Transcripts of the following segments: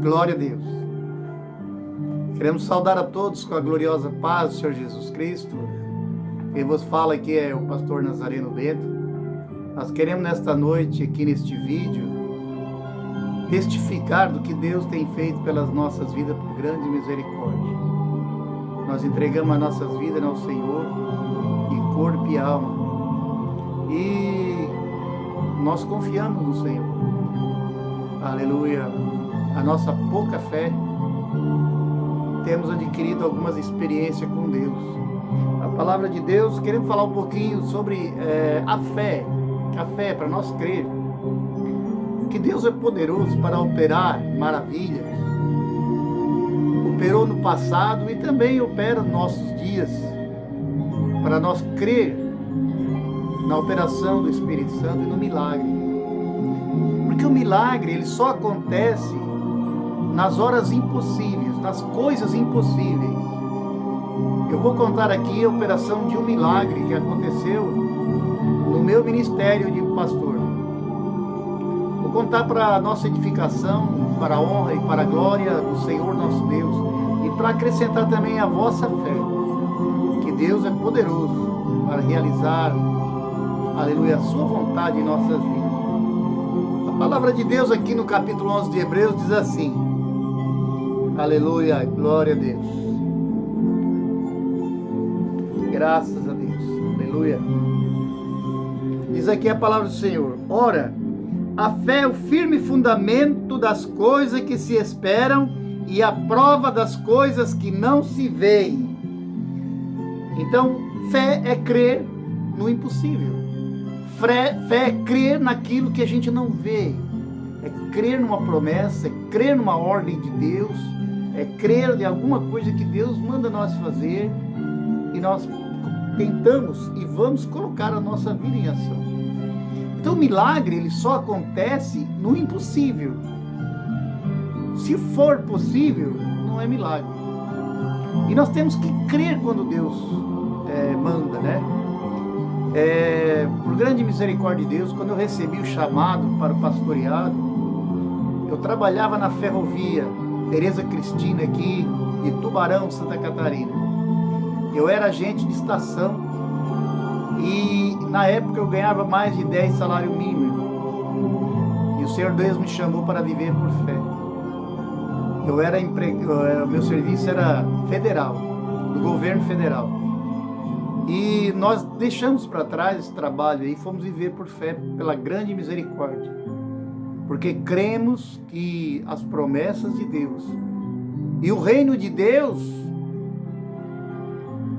Glória a Deus. Queremos saudar a todos com a gloriosa paz do Senhor Jesus Cristo. Quem vos fala aqui é o pastor Nazareno Bento. Nós queremos nesta noite, aqui neste vídeo, testificar do que Deus tem feito pelas nossas vidas por grande misericórdia. Nós entregamos as nossas vidas ao Senhor, de corpo e alma. E nós confiamos no Senhor. Aleluia. A nossa pouca fé, temos adquirido algumas experiências com Deus. A palavra de Deus, queremos falar um pouquinho sobre a fé para nós crer que Deus é poderoso para operar maravilhas. Operou no passado e também opera nos nossos dias, para nós crer na operação do Espírito Santo e no milagre. Porque o milagre, ele só acontece nas horas impossíveis, nas coisas impossíveis. Eu vou contar aqui a operação de um milagre que aconteceu no meu ministério de pastor. Vou contar para a nossa edificação, para a honra e para a glória do Senhor nosso Deus, e para acrescentar também a vossa fé, que Deus é poderoso para realizar, aleluia, a sua vontade em nossas vidas. A palavra de Deus aqui no capítulo 11 de Hebreus diz assim, aleluia, glória a Deus. Graças a Deus, aleluia. Diz aqui a palavra do Senhor. Ora, a fé é o firme fundamento das coisas que se esperam e a prova das coisas que não se veem. Então, fé é crer no impossível. Fé é crer naquilo que a gente não vê. É crer numa promessa, é crer numa ordem de Deus, é crer em alguma coisa que Deus manda nós fazer e nós tentamos e vamos colocar a nossa vida em ação. Então o milagre, ele só acontece no impossível. Se for possível, não é milagre. E nós temos que crer quando Deus manda, né? Por grande misericórdia de Deus, quando eu recebi o chamado para o pastoreado, eu trabalhava na ferrovia Tereza Cristina aqui de Tubarão, Santa Catarina. Eu era agente de estação e na época eu ganhava mais de 10 salários mínimos. E o Senhor Deus me chamou para viver por fé. Meu serviço era federal, do governo federal. E nós deixamos para trás esse trabalho e fomos viver por fé, pela grande misericórdia. Porque cremos que as promessas de Deus e o reino de Deus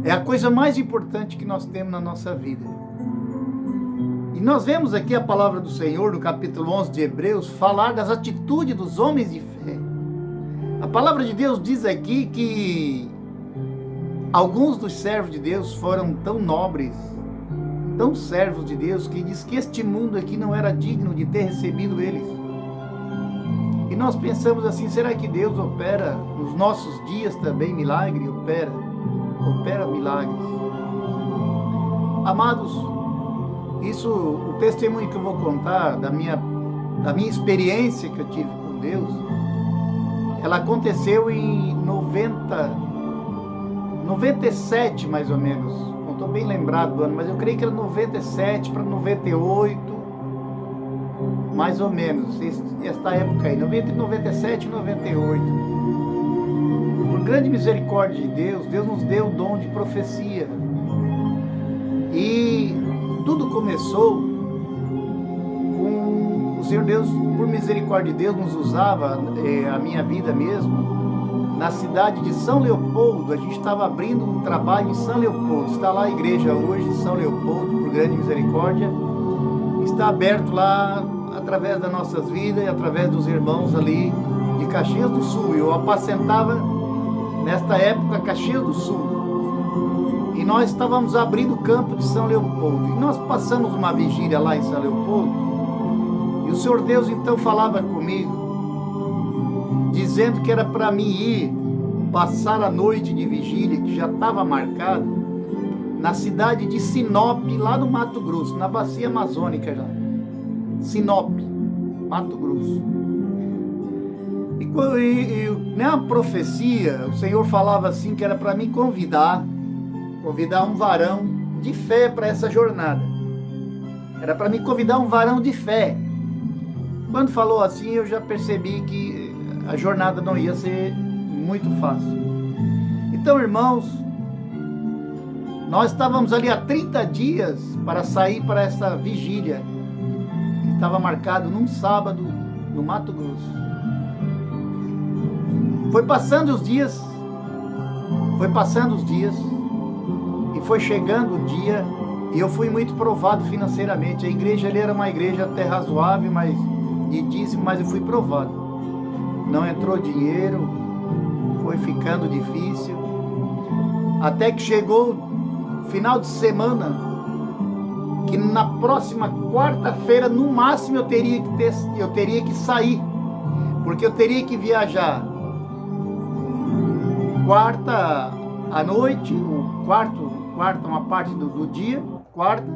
é a coisa mais importante que nós temos na nossa vida. E nós vemos aqui a palavra do Senhor, no capítulo 11 de Hebreus, falar das atitudes dos homens de fé. A palavra de Deus diz aqui que alguns dos servos de Deus foram tão nobres, tão servos de Deus, que diz que este mundo aqui não era digno de ter recebido eles. E nós pensamos assim, será que Deus opera nos nossos dias também milagre? Opera milagres. Amados, o testemunho que eu vou contar da minha experiência que eu tive com Deus, ela aconteceu em 97 mais ou menos, não estou bem lembrado do ano, mas eu creio que era 97 para 98, mais ou menos, esta época aí, entre 97 e 98. Por grande misericórdia de Deus, Deus nos deu o dom de profecia. E tudo começou com o Senhor Deus, por misericórdia de Deus, nos usava, a minha vida mesmo, na cidade de São Leopoldo. A gente estava abrindo um trabalho em São Leopoldo. Está lá a igreja hoje de São Leopoldo, por grande misericórdia. Está aberto lá através das nossas vidas e através dos irmãos ali de Caxias do Sul. Eu apacentava nesta época Caxias do Sul. E nós estávamos abrindo o campo de São Leopoldo. E nós passamos uma vigília lá em São Leopoldo. E o Senhor Deus então falava comigo, dizendo que era para mim ir passar a noite de vigília, que já estava marcada, na cidade de Sinop, lá no Mato Grosso, na bacia amazônica já. Sinop, Mato Grosso. E na profecia, o Senhor falava assim, que era para mim convidar um varão de fé para essa jornada. Era para me convidar um varão de fé. Quando falou assim, eu já percebi que a jornada não ia ser muito fácil. Então, irmãos, nós estávamos ali há 30 dias para sair para essa vigília, que estava marcado num sábado no Mato Grosso. Foi passando os dias, e foi chegando o dia, e eu fui muito provado financeiramente. A igreja ali era uma igreja até razoável, mas de dízimo, mas eu fui provado. Não entrou dinheiro, foi ficando difícil, até que chegou o final de semana, que na próxima quarta-feira, no máximo, eu teria que sair, porque eu teria que viajar quarta à noite, quarta uma parte do dia, quarta,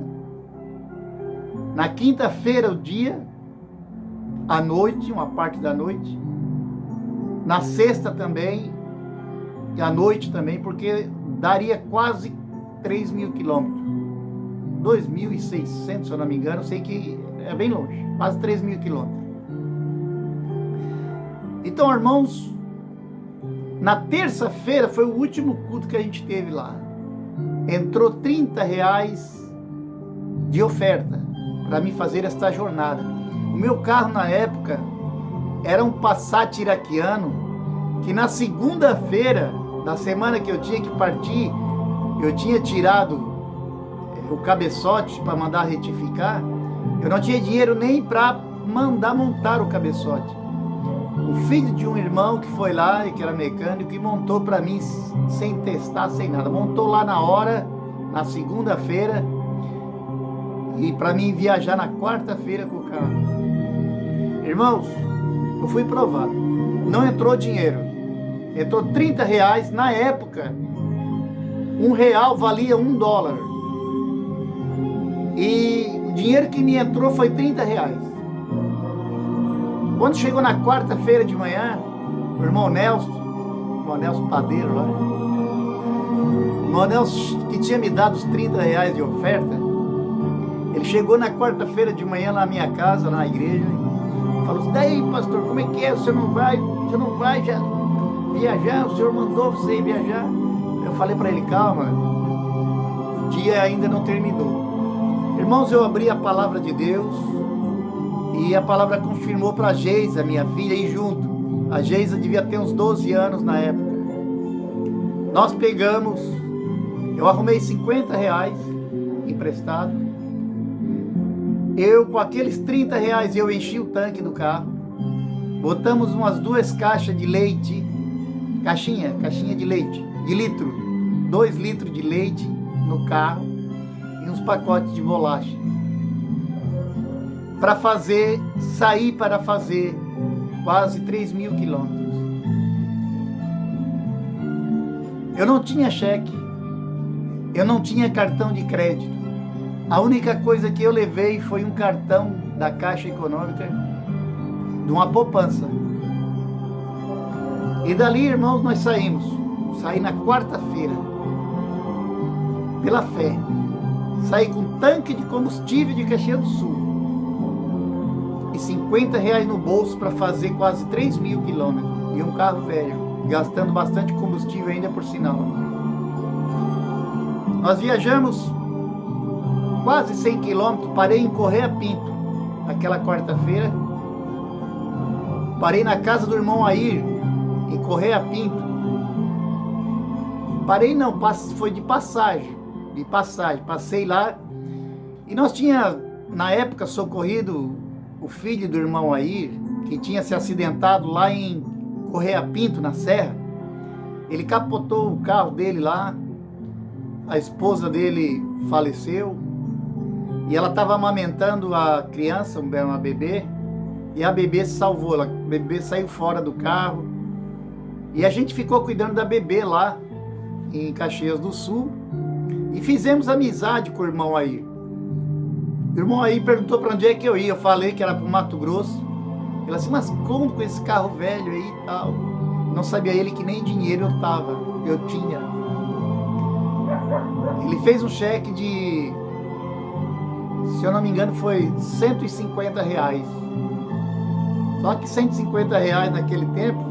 na quinta-feira o dia, à noite, uma parte da noite, na sexta também, e à noite também, porque daria quase 3.000 quilômetros, 2.600, se eu não me engano, sei que é bem longe, quase 3.000 quilômetros. Então, irmãos, na terça-feira foi o último culto que a gente teve lá. Entrou R$30 de oferta para mim fazer esta jornada. O meu carro na época era um Passat iraquiano, que na segunda-feira da semana que eu tinha que partir, eu tinha tirado o cabeçote para mandar retificar. Eu não tinha dinheiro nem para mandar montar o cabeçote. O filho de um irmão que foi lá, e que era mecânico, e montou para mim sem testar, sem nada. Montou lá na hora, na segunda-feira, e para mim viajar na quarta-feira com o carro. Irmãos, eu fui provado. Não entrou dinheiro. Entrou R$30. Na época, R$1 valia $1. E o dinheiro que me entrou foi R$30. Quando chegou na quarta-feira de manhã, o irmão Nelson Padeiro lá, o irmão Nelson, que tinha me dado os R$30 de oferta, ele chegou na quarta-feira de manhã na minha casa, lá na igreja, e falou assim: daí, pastor, como é que é? Você não vai já viajar? O senhor mandou você ir viajar? Eu falei para ele: calma, o dia ainda não terminou. Irmãos, eu abri a palavra de Deus, e a palavra confirmou para a Geisa, minha filha, ir junto. A Geisa devia ter uns 12 anos na época. Nós pegamos, eu arrumei R$50 emprestado. Eu, com aqueles R$30, eu enchi o tanque do carro. Botamos umas 2 caixas de leite, caixinha de leite, de litro, 2 litros de leite no carro, e uns pacotes de bolacha. Sair para fazer quase 3.000 quilômetros. Eu não tinha cheque, eu não tinha cartão de crédito. A única coisa que eu levei foi um cartão da Caixa Econômica, de uma poupança. E dali, irmãos, nós saí na quarta-feira, pela fé. Saí com um tanque de combustível de Caxias do Sul e R$50 no bolso para fazer quase 3.000 quilômetros. E um carro velho, gastando bastante combustível ainda, por sinal. Nós viajamos quase 100 quilômetros, parei em Correia Pinto, aquela quarta-feira. Parei na casa do irmão Air, em Correia Pinto. Parei não, foi de passagem, passei lá. E nós tinha, na época, socorrido o filho do irmão Air, que tinha se acidentado lá em Correia Pinto, na Serra. Ele capotou o carro dele lá, a esposa dele faleceu, e ela estava amamentando a criança, uma bebê, e a bebê se salvou, a bebê saiu fora do carro, e a gente ficou cuidando da bebê lá, em Caxias do Sul, e fizemos amizade com o irmão Air. O irmão Air perguntou para onde é que eu ia, eu falei que era para o Mato Grosso, Ele assim, mas como com esse carro velho aí e tal? Não sabia ele que nem dinheiro eu tinha. Ele fez um cheque de, se eu não me engano, foi R$ 150. Só que R$ 150 naquele tempo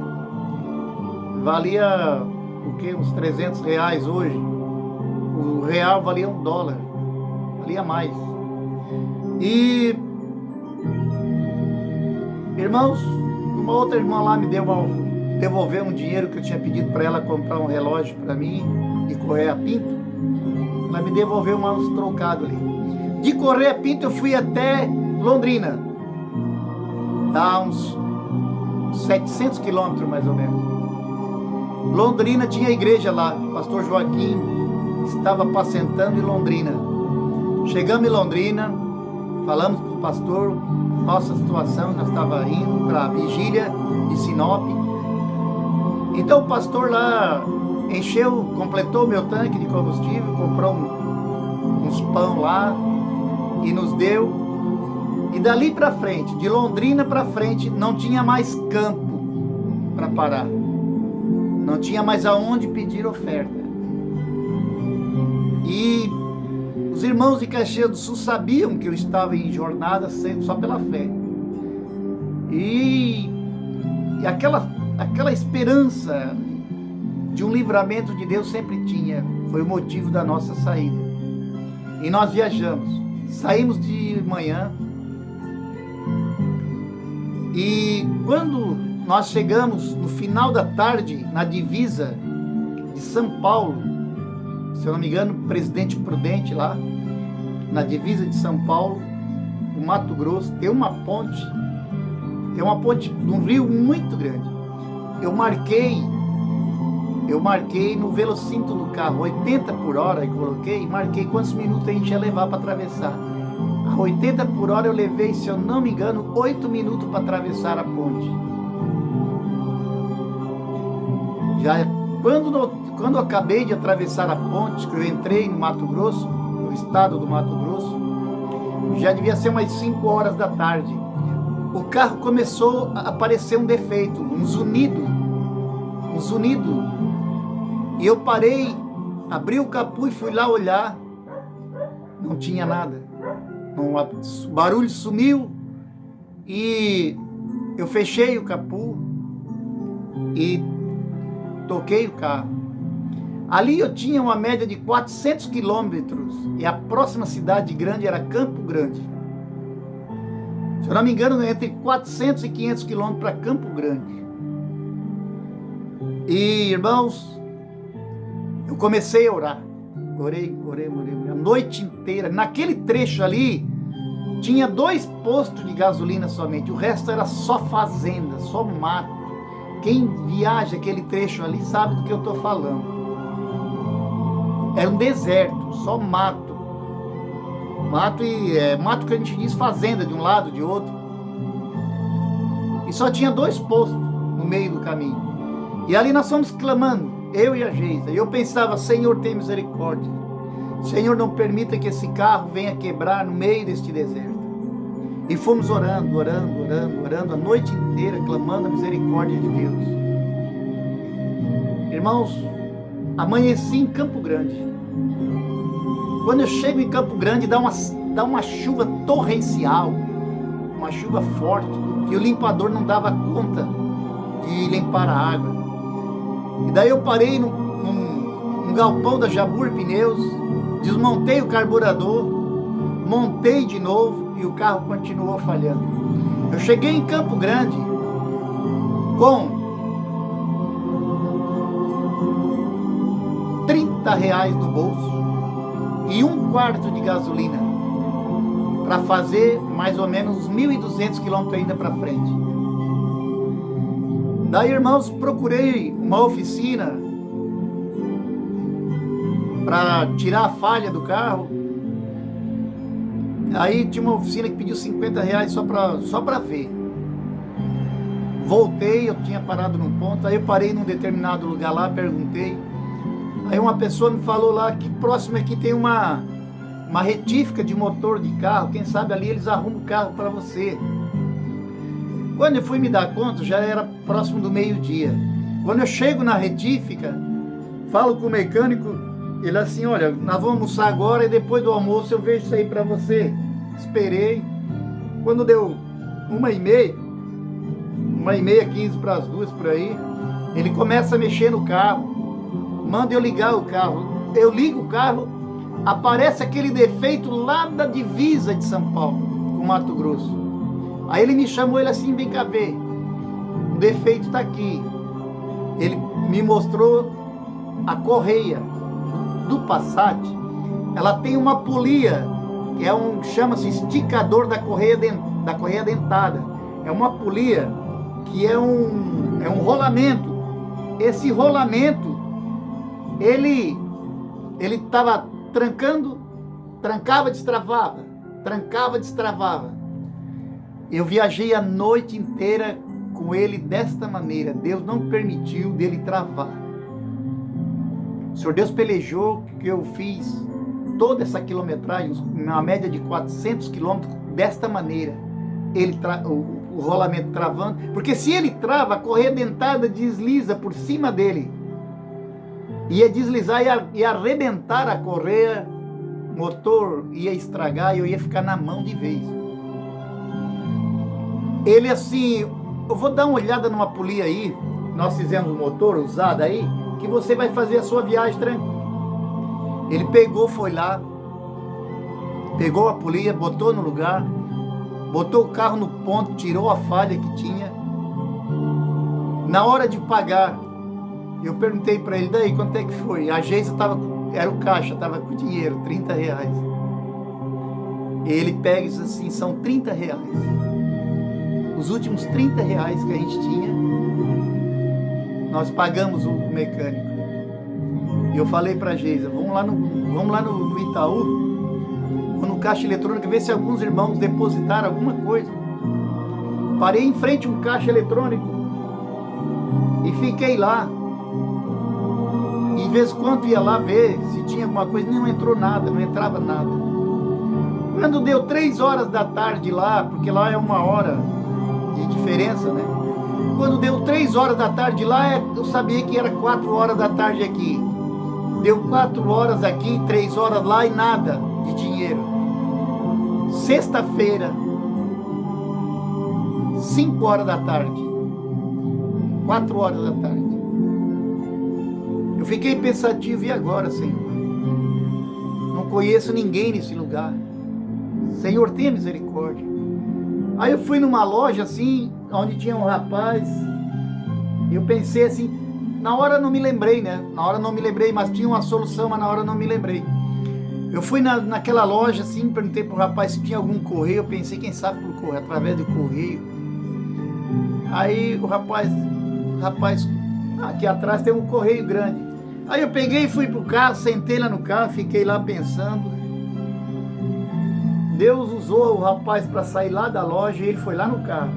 valia o quê? Uns R$ 300 hoje. O real valia $1, valia mais. E, irmãos, uma outra irmã lá me devolveu um dinheiro que eu tinha pedido para ela comprar um relógio para mim de Correia Pinto. Ela me devolveu uns trocados ali. De Correia Pinto eu fui até Londrina, dá uns 700 quilômetros mais ou menos. Londrina tinha igreja lá, o pastor Joaquim estava apacentando em Londrina. Chegamos em Londrina, falamos para o pastor nossa situação, nós estávamos indo para a vigília de Sinop. Então o pastor lá completou o meu tanque de combustível, comprou uns pão lá e nos deu. E dali para frente, de Londrina para frente, não tinha mais campo para parar. Não tinha mais aonde pedir oferta. E os irmãos de Caxias do Sul sabiam que eu estava em jornada só pela fé. E aquela esperança de um livramento de Deus sempre tinha. Foi o motivo da nossa saída. E nós viajamos. Saímos de manhã. E quando nós chegamos no final da tarde na divisa de São Paulo, se eu não me engano, Presidente Prudente lá, na divisa de São Paulo, o Mato Grosso, tem uma ponte de um rio muito grande. Eu marquei no velocímetro do carro 80 por hora, e marquei quantos minutos a gente ia levar para atravessar. A 80 por hora eu levei, se eu não me engano, 8 minutos para atravessar a ponte. Já quando eu acabei de atravessar a ponte, que eu entrei no Mato Grosso, no estado do Mato Grosso, já devia ser umas 5 horas da tarde. O carro começou a aparecer um defeito, um zunido. E eu parei, abri o capô e fui lá olhar. Não tinha nada. O barulho sumiu e eu fechei o capô e toquei o carro. Ali eu tinha uma média de 400 quilômetros e a próxima cidade grande era Campo Grande. Se eu não me engano, entre 400 e 500 quilômetros para Campo Grande. E, irmãos, eu comecei a orar. Orei a noite inteira. Naquele trecho ali, tinha 2 postos de gasolina somente. O resto era só fazenda, só mato. Quem viaja aquele trecho ali sabe do que eu estou falando. Era um deserto, só mato. Mato que a gente diz fazenda, de um lado, de outro. E só tinha 2 postos no meio do caminho. E ali nós fomos clamando, eu e a Geisa. E eu pensava, Senhor, tem misericórdia. Senhor, não permita que esse carro venha quebrar no meio deste deserto. E fomos orando a noite inteira, clamando a misericórdia de Deus. Irmãos, amanheci em Campo Grande. Quando eu chego em Campo Grande, dá uma chuva torrencial, uma chuva forte, que o limpador não dava conta de limpar a água. E daí eu parei num galpão da Jabur Pneus, desmontei o carburador, montei de novo e o carro continuou falhando. Eu cheguei em Campo Grande com R$30 no bolso e 1/4 de gasolina para fazer mais ou menos 1.200 quilômetros ainda para frente. Daí, irmãos, procurei uma oficina para tirar a falha do carro. Aí tinha uma oficina que pediu R$50 só para ver. Voltei, eu tinha parado num ponto, aí eu parei num determinado lugar lá, perguntei. Aí uma pessoa me falou lá que próximo aqui tem uma retífica de motor de carro, quem sabe ali eles arrumam o carro para você. Quando eu fui me dar conta, já era próximo do meio-dia. Quando eu chego na retífica, falo com o mecânico, ele assim, olha, nós vamos almoçar agora e depois do almoço eu vejo isso aí para você. Esperei. Quando deu 1h30, 1h15 para as 2 por aí, ele começa a mexer no carro, manda eu ligar o carro. Eu ligo o carro, aparece aquele defeito lá da divisa de São Paulo, com Mato Grosso. Aí ele me chamou, ele assim, vem cá ver, o defeito está aqui. Ele me mostrou a correia do Passat, ela tem uma polia, que é chama-se esticador da correia dentada. É uma polia que é um rolamento. Esse rolamento, ele estava trancava, destravava. Eu viajei a noite inteira com ele desta maneira. Deus não permitiu dele travar. O Senhor Deus pelejou que eu fiz toda essa quilometragem, uma média de 400 quilômetros, desta maneira. O rolamento travando. Porque se ele trava, a correia dentada desliza por cima dele. Ia deslizar e arrebentar a correia, o motor ia estragar e eu ia ficar na mão de vez. Ele assim, eu vou dar uma olhada numa polia aí, nós fizemos um motor usado aí, que você vai fazer a sua viagem tranquila. Ele pegou, foi lá, pegou a polia, botou no lugar, botou o carro no ponto, tirou a falha que tinha. Na hora de pagar, eu perguntei para ele, daí, quanto é que foi? A agência era o caixa, estava com dinheiro, R$30. Ele pega e diz assim, são R$30. Os últimos R$30 que a gente tinha, nós pagamos o mecânico. E eu falei para a Geisa, vamos lá no Itaú, vou no caixa eletrônico, ver se alguns irmãos depositaram alguma coisa. Parei em frente a um caixa eletrônico e fiquei lá. E de vez em quando ia lá ver se tinha alguma coisa, não entrou nada, não entrava nada. Quando deu 3 horas da tarde lá, porque lá é 1 hora de diferença, né? Quando deu 3 horas da tarde lá, eu sabia que era 4 horas da tarde aqui. Deu 4 horas aqui, 3 horas lá e nada de dinheiro. Sexta-feira, 5 horas da tarde, 4 horas da tarde. Eu fiquei pensativo, e agora, Senhor? Não conheço ninguém nesse lugar. Senhor, tenha misericórdia. Aí eu fui numa loja assim, onde tinha um rapaz, e eu pensei assim, na hora não me lembrei, né? Na hora não me lembrei, mas tinha uma solução, mas na hora não me lembrei. Eu fui naquela loja assim, perguntei pro rapaz se tinha algum correio, eu pensei, quem sabe por correio, através do correio. Aí o rapaz, aqui atrás tem um correio grande. Aí eu peguei e fui pro carro, sentei lá no carro, fiquei lá pensando. Deus usou o rapaz para sair lá da loja e ele foi lá no carro.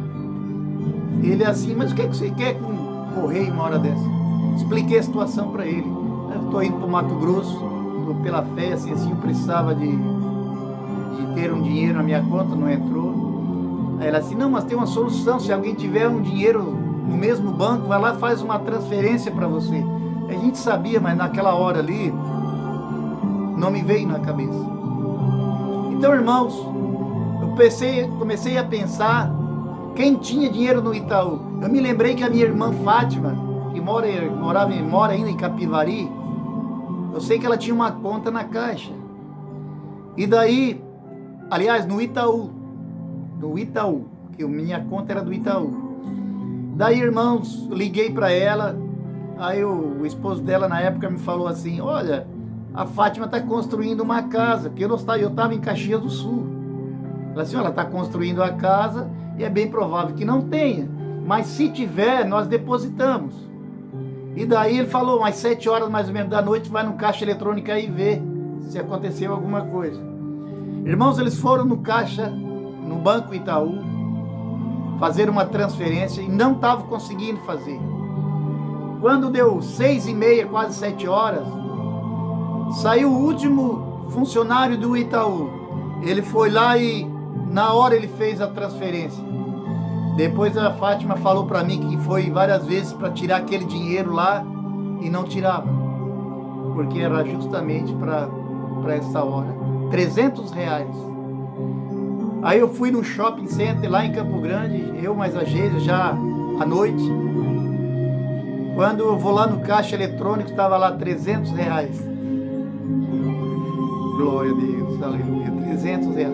Ele assim, mas o que você quer com um correio uma hora dessa? Expliquei a situação para ele. Eu estou indo para o Mato Grosso, pela fé, assim, eu precisava de ter um dinheiro na minha conta, não entrou. Aí ela assim, não, mas tem uma solução, se alguém tiver um dinheiro no mesmo banco, vai lá e faz uma transferência para você. A gente sabia, mas naquela hora ali, não me veio na cabeça. Então, irmãos, eu comecei a pensar, quem tinha dinheiro no Itaú? Eu me lembrei que a minha irmã Fátima, que mora ainda em Capivari, eu sei que ela tinha uma conta na Caixa. E daí, aliás, no Itaú, que minha conta era do Itaú. Daí, irmãos, liguei para ela, aí o esposo dela na época me falou assim, olha, a Fátima está construindo uma casa, porque eu estava em Caxias do Sul. Ela assim, ela está construindo a casa e é bem provável que não tenha, mas se tiver, nós depositamos. E daí ele falou, às 7 horas mais ou menos da noite, vai no caixa eletrônico aí ver se aconteceu alguma coisa. Irmãos, eles foram no caixa, no Banco Itaú, fazer uma transferência e não estavam conseguindo fazer. Quando deu 6h30, quase 7 horas, saiu o último funcionário do Itaú. Ele foi lá e na hora ele fez a transferência. Depois a Fátima falou para mim que foi várias vezes para tirar aquele dinheiro lá e não tirava, porque era justamente para essa hora. R$ 300. Aí eu fui no shopping center lá em Campo Grande, eu mais a Geisa, já à noite. Quando eu vou lá no caixa eletrônico, estava lá R$ 300. Glória a Deus, aleluia, R$ 300. R$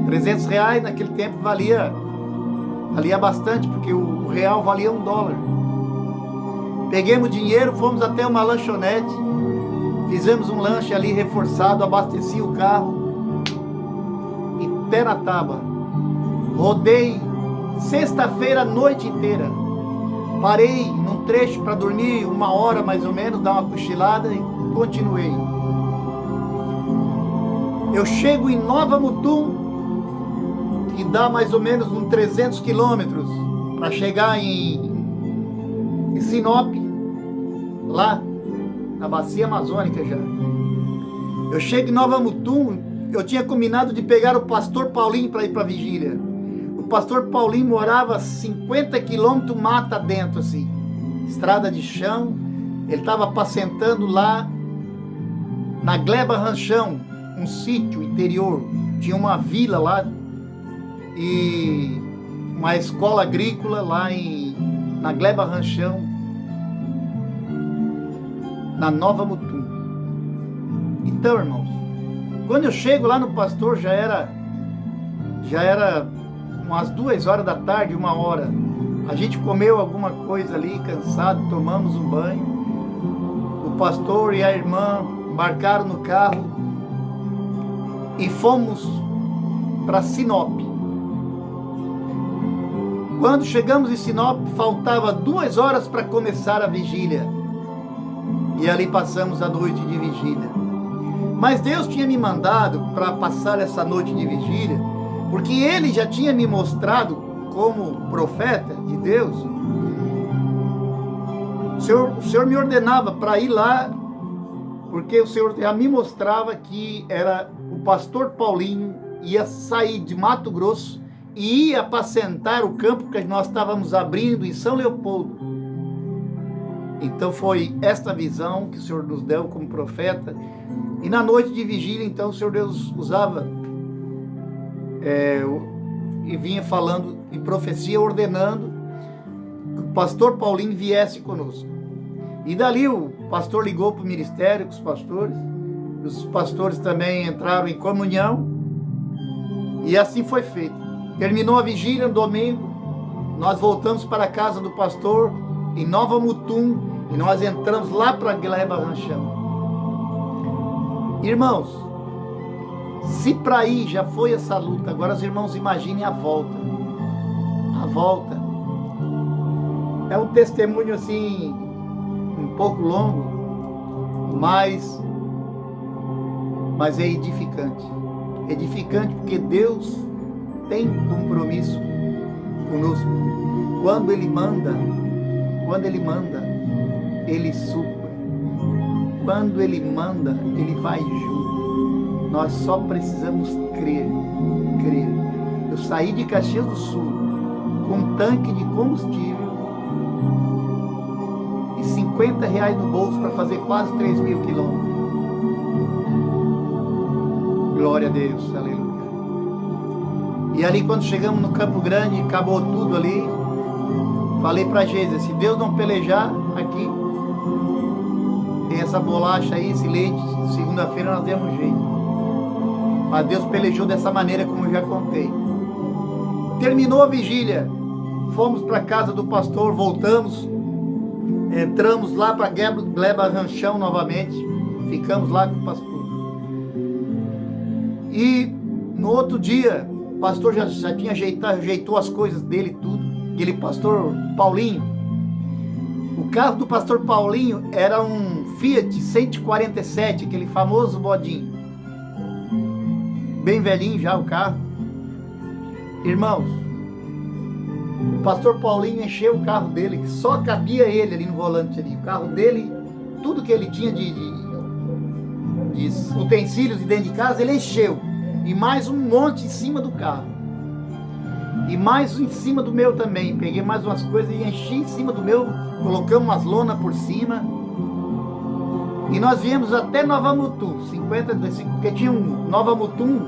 300 naquele tempo valia bastante, porque o real valia $1. Peguemos dinheiro, fomos até uma lanchonete, fizemos um lanche ali reforçado, abasteci o carro e pé na tábua. Rodei sexta-feira a noite inteira. Parei num trecho para dormir 1 hora mais ou menos, dar uma cochilada e continuei. Eu chego em Nova Mutum, que dá mais ou menos uns 300 quilômetros para chegar em Sinop, lá na Bacia Amazônica já. Eu chego em Nova Mutum, eu tinha combinado de pegar o pastor Paulinho para ir para a vigília. O pastor Paulinho morava 50 quilômetros mata dentro, assim, estrada de chão. Ele estava apacentando lá na Gleba Ranchão, um sítio interior. Tinha uma vila lá e uma escola agrícola lá na Gleba Ranchão, na Nova Mutum. Então, irmãos, quando eu chego lá no pastor, já era umas 2 horas da tarde, 1 hora. A gente comeu alguma coisa ali, cansado, tomamos um banho. O pastor e a irmã embarcaram no carro e fomos para Sinop. Quando chegamos em Sinop, faltava 2 horas para começar a vigília. E ali passamos a noite de vigília. Mas Deus tinha me mandado para passar essa noite de vigília, porque Ele já tinha me mostrado, como profeta de Deus, o Senhor me ordenava para ir lá, porque o Senhor já me mostrava que era o pastor Paulinho, ia sair de Mato Grosso e ia apacentar o campo que nós estávamos abrindo em São Leopoldo. Então foi esta visão que o Senhor nos deu como profeta. E na noite de vigília, então, o Senhor Deus usava e vinha falando em profecia, ordenando que o pastor Paulinho viesse conosco. E dali o pastor ligou para o ministério com os pastores também entraram em comunhão, e assim foi feito. Terminou a vigília no domingo, nós voltamos para a casa do pastor em Nova Mutum, e nós entramos lá para a Gleba Ranchão. Irmãos, se para aí já foi essa luta, agora os irmãos imaginem a volta. A volta é um testemunho assim, um pouco longo, mas é edificante. Edificante porque Deus tem compromisso conosco. Quando Ele manda, Ele supre. Quando Ele manda, Ele vai junto. Nós só precisamos crer. Eu saí de Caxias do Sul com um tanque de combustível e R$50 no bolso para fazer quase 3.000 quilômetros. Glória a Deus, aleluia. E ali quando chegamos no Campo Grande, acabou tudo ali. Falei para Geisa, se Deus não pelejar aqui, tem essa bolacha aí, esse leite, segunda-feira nós demos jeito. Mas Deus pelejou dessa maneira como eu já contei. Terminou a vigília, fomos para a casa do pastor, voltamos, entramos lá para Gleba Ranchão novamente, ficamos lá com o pastor. E no outro dia, o pastor já tinha ajeitou as coisas dele tudo, aquele pastor Paulinho. O carro do pastor Paulinho era um Fiat 147, aquele famoso bodinho. Bem velhinho já o carro. Irmãos, o pastor Paulinho encheu o carro dele, que só cabia ele ali no volante ali. O carro dele, tudo que ele tinha de utensílios de dentro de casa, ele encheu. E mais um monte em cima do carro. e mais em cima do meu também. Peguei mais umas coisas e enchi em cima do meu, colocamos umas lonas por cima. E nós viemos até Nova Mutum, porque tinha Nova Mutum,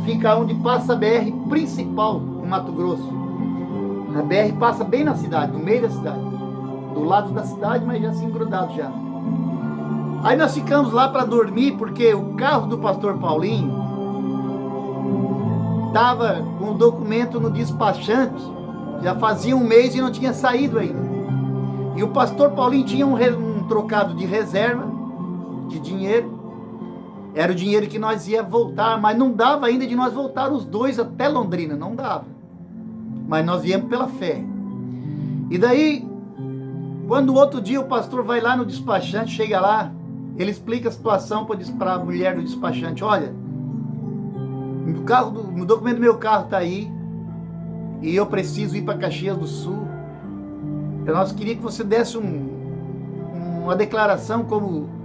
fica onde passa a BR principal no Mato Grosso. A BR passa bem na cidade, no meio da cidade, do lado da cidade, mas já assim grudado já. Aí nós ficamos lá para dormir, porque o carro do pastor Paulinho estava com o documento no despachante, já fazia um mês e não tinha saído ainda. E o pastor Paulinho tinha um trocado de reserva, de dinheiro, era o dinheiro que nós ia voltar, mas não dava ainda de nós voltar os dois até Londrina, não dava. Mas nós viemos pela fé. E daí, quando o outro dia o pastor vai lá no despachante, chega lá, ele explica a situação para a mulher do despachante: olha, o documento do meu carro está aí, e eu preciso ir para Caxias do Sul. Nós queríamos que você desse uma declaração como: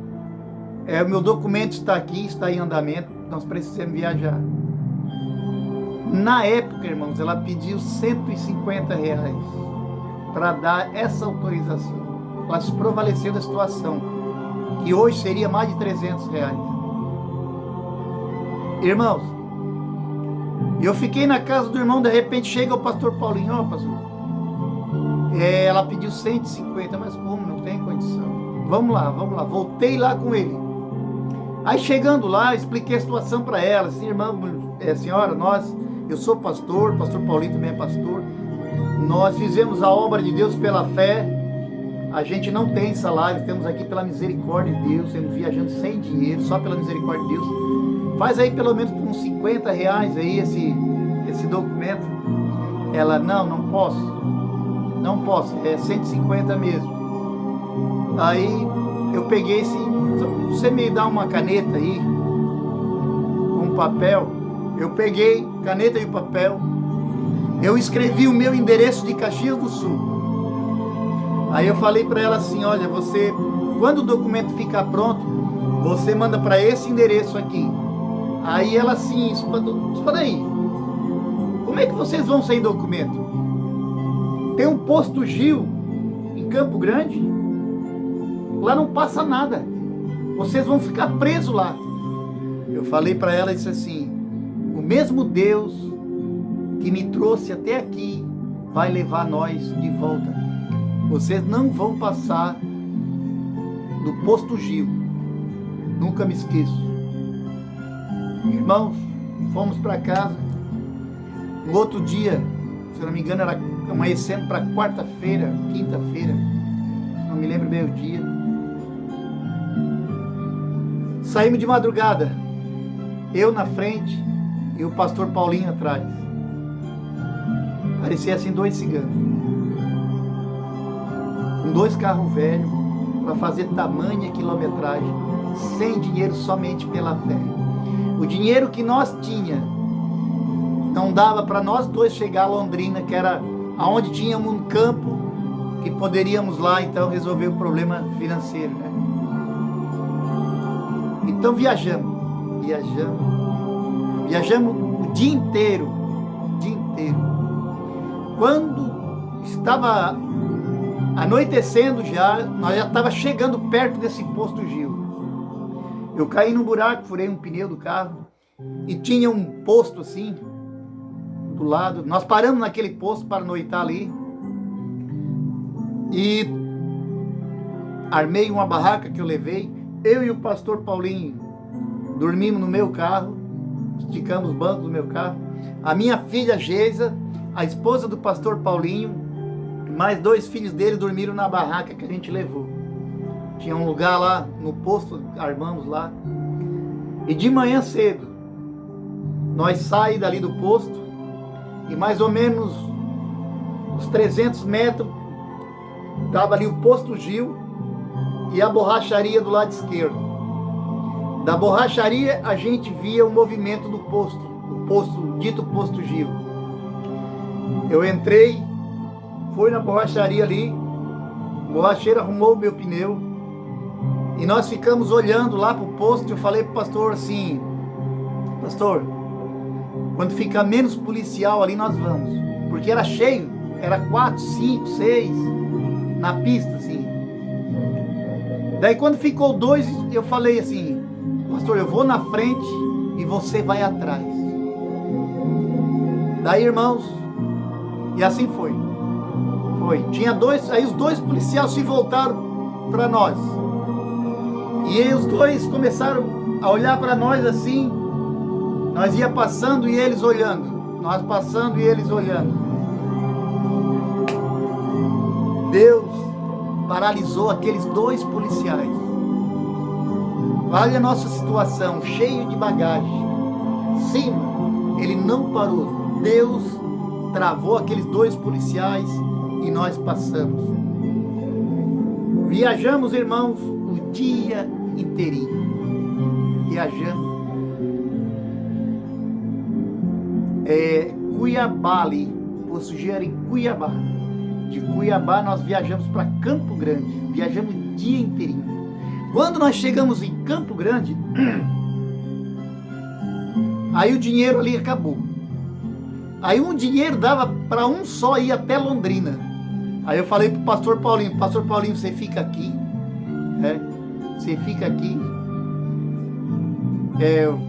o meu documento está aqui, está em andamento, nós precisamos viajar. Na época, irmãos, ela pediu R$150 para dar essa autorização. Ela se prevaleceu da situação, que hoje seria mais de R$300. Irmãos, eu fiquei na casa do irmão, de repente chega o pastor Paulinho: ó, pastor, ela pediu 150, mas como? Não tem condição. Vamos lá. Voltei lá com ele. Aí chegando lá, expliquei a situação para ela: assim, irmã, senhora, eu sou pastor Paulinho também é pastor, nós fizemos a obra de Deus pela fé, a gente não tem salário, estamos aqui pela misericórdia de Deus, estamos viajando sem dinheiro, só pela misericórdia de Deus. Faz aí pelo menos por uns R$50 aí esse documento. Ela: não posso, é 150 mesmo. Aí eu peguei você me dá uma caneta aí, um papel. Eu peguei caneta e papel, eu escrevi o meu endereço de Caxias do Sul. Aí eu falei para ela assim: olha, quando o documento ficar pronto, você manda para esse endereço aqui. Aí ela assim: espera aí, como é que vocês vão sem documento? Tem um posto Gil em Campo Grande, lá não passa nada, vocês vão ficar presos lá. Eu falei para ela, disse assim: o mesmo Deus que me trouxe até aqui vai levar nós de volta. Vocês não vão passar do posto Gil. Nunca me esqueço. Irmãos, fomos para casa. No outro dia, se eu não me engano, era amanhecendo para quarta-feira, quinta-feira, não me lembro bem o dia. Saímos de madrugada, eu na frente e o pastor Paulinho atrás. Parecia assim 2 ciganos, com 2 carros velhos, para fazer tamanha quilometragem, sem dinheiro, somente pela fé. O dinheiro que nós tinha não dava para nós dois chegar a Londrina, que era aonde tínhamos um campo que poderíamos lá então resolver o problema financeiro, né? Então viajamos o dia inteiro. Quando estava anoitecendo nós já estava chegando perto desse posto Gil. Eu caí no buraco, furei um pneu do carro e tinha um posto assim do lado. Nós paramos naquele posto para noitar ali e armei uma barraca que eu levei. Eu e o pastor Paulinho dormimos no meu carro, esticamos os bancos do meu carro. A minha filha Geisa, a esposa do pastor Paulinho, mais 2 filhos dele dormiram na barraca que a gente levou. Tinha um lugar lá no posto, armamos lá. E de manhã cedo, nós saímos dali do posto e mais ou menos uns 300 metros estava ali o posto Gil e a borracharia do lado esquerdo. Da borracharia a gente via o movimento do posto, dito posto Gil. Eu entrei, fui na borracharia ali, o borracheiro arrumou o meu pneu e nós ficamos olhando lá pro posto. Eu falei pro pastor assim: pastor, quando ficar menos policial ali nós vamos, porque era cheio, era 4, 5, 6 na pista, assim. Daí quando ficou 2, eu falei assim, pastor, eu vou na frente e você vai atrás. Daí, irmãos, e assim foi. Tinha 2, aí os 2 policiais se voltaram para nós. E aí os 2 começaram a olhar para nós assim. Nós ia passando e eles olhando. Nós passando e eles olhando. Deus paralisou aqueles 2 policiais. Olha a nossa situação, cheio de bagagem. Sim, ele não parou. Deus travou aqueles 2 policiais e nós passamos. Viajamos, irmãos, o dia inteirinho. Viajamos. Cuiabá ali, Poço Gera em Cuiabá. De Cuiabá nós viajamos para Campo Grande, viajamos o dia inteirinho. Quando nós chegamos em Campo Grande, aí o dinheiro ali acabou. Aí um dinheiro dava para um só ir até Londrina. Aí eu falei pro pastor Paulinho, você fica aqui, você fica aqui.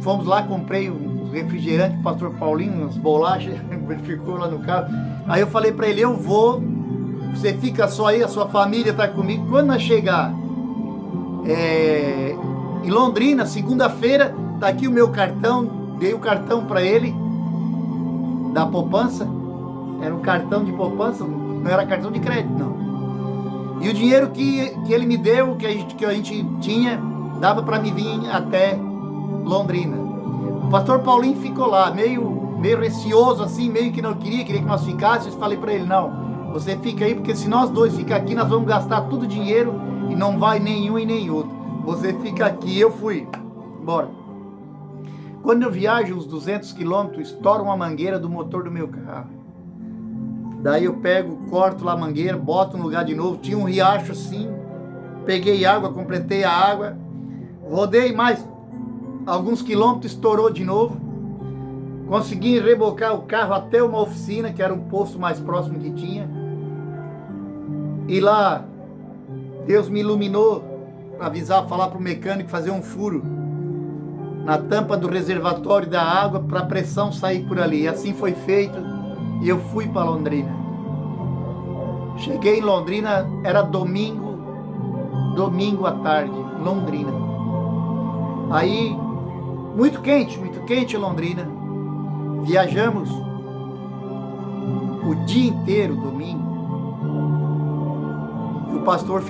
Fomos lá, comprei um refrigerante pro pastor Paulinho, umas bolachas, ele ficou lá no carro. Aí eu falei para ele, eu vou, você fica só aí, a sua família tá comigo. Quando nós chegar em Londrina, segunda-feira, tá aqui o meu cartão, dei o cartão para ele, da poupança, era um cartão de poupança, não era cartão de crédito, não. E o dinheiro que ele me deu, que a gente tinha, dava para me vir até Londrina. O pastor Paulinho ficou lá, meio receoso assim, meio que não queria que nós ficássemos. Falei para ele, não, você fica aí, porque se nós 2 ficar aqui, nós vamos gastar tudo o dinheiro e não vai nenhum e nem outro. Você fica aqui. Eu fui embora. Quando eu viajo uns 200 quilômetros, estoura uma mangueira do motor do meu carro. Daí eu pego, corto lá a mangueira, boto no lugar de novo. Tinha um riacho assim, peguei água, completei a água, rodei mais alguns quilômetros, estourou de novo. Consegui rebocar o carro até uma oficina, que era um posto mais próximo que tinha. E lá, Deus me iluminou para avisar, falar para o mecânico fazer um furo na tampa do reservatório da água para a pressão sair por ali. E assim foi feito e eu fui para Londrina. Cheguei em Londrina, era domingo à tarde, Londrina. Aí, muito quente Londrina. Viajamos o dia inteiro, domingo. E o pastor